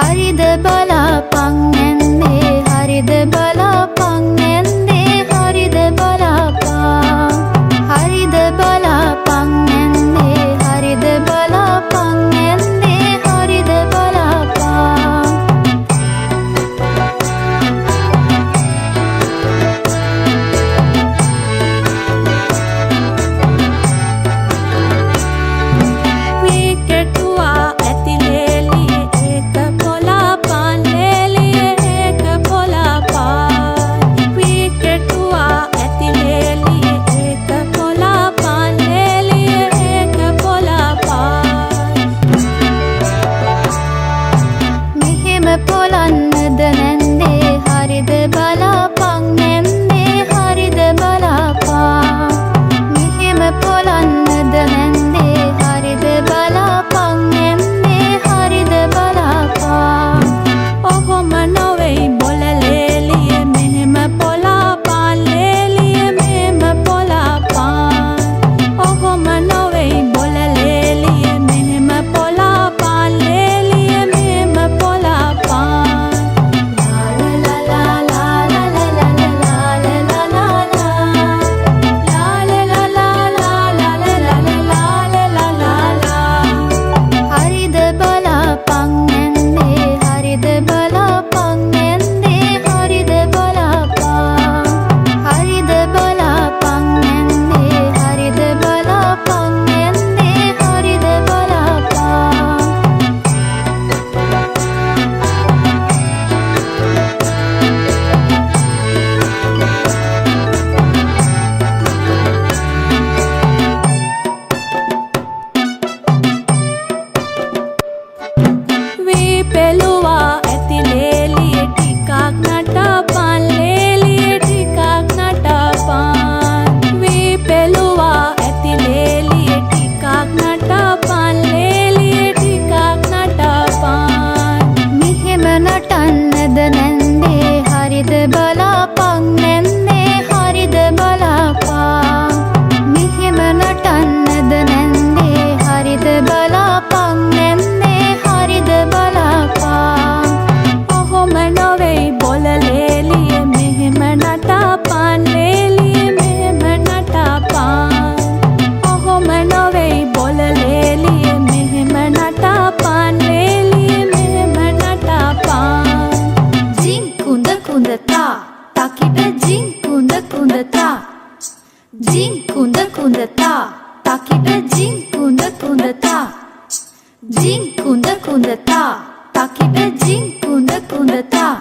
හරිද බලාපන් නැන්දේ හරිද බලාපන් නැන්දේ හරිද බලාපන් හරිද බලාපන් නැන්දේ හරිද බලාපන් නැන්දේ හරිද බලාපන් පොලන්නද නැන්දේ හරිද බලාපන් නැන්දේ හරිද බලාපන් මෙහෙම පොලන්නද නැන්දේ හරිද බලාපන් නැන්දේ හරිද බලාපන් ඔහොම නොවෙයි බොලලේලිය මෙහෙම පොලාපන් ලේලිය මෙහෙම පොලාපන් ඔහොම නොවෙයි බොලලේලිය මෙහෙම පොලාපන් ලේලිය මෙහෙම පොලාපන් හරිද බලාපන් නැන්දේ හරිද බලාපන් නැන්දේ හරිද බලාපන් හරිද බලාපන් නැන්දේ හරිද බලාපන් නැන්දේ හරිද බලාපන් වී පෙළුවා ඇති ලේලිය ටිකක් නටපන් ලේලිය ටිකක් නටපන් වී පෙළුවා ඇති ලේලිය ටිකක් නටපන් ලේලිය ටිකක් නටපන් මෙහෙම නටන්නද නැන්දේ හරිද බලාපන් නැන්දේ හරිද බලාපන් මෙහෙම නටන්නද නැන්දේ හරිද බලාපන් නැන්දේ හරිද බලාපන් ඔහොම නොවෙයි බොලලේලිය මෙහෙම නටපන් ලේලිය මෙහෙම නටපන් ඔහොම නොවෙයි බොලලේලිය මෙහෙම නටපන් ලේලිය මෙහෙම නටපන් ජින් කුඳ කුඳ තා තකිට ජින් කුඳ කුඳ තා ජින් කුඳ කුඳ තා තකිට ජින් කුඳ කුඳ තා ජින් කුඳ කුඳ තා තකිට ජින් කුඳ කුඳ තා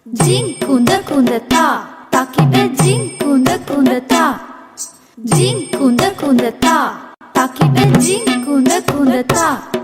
ජින් කුඳ කුඳ තා තකිට ජින් කුඳ කුඳ තා ජින් කුඳ කුඳ තා තකිට ජින් කුඳ කුඳ තා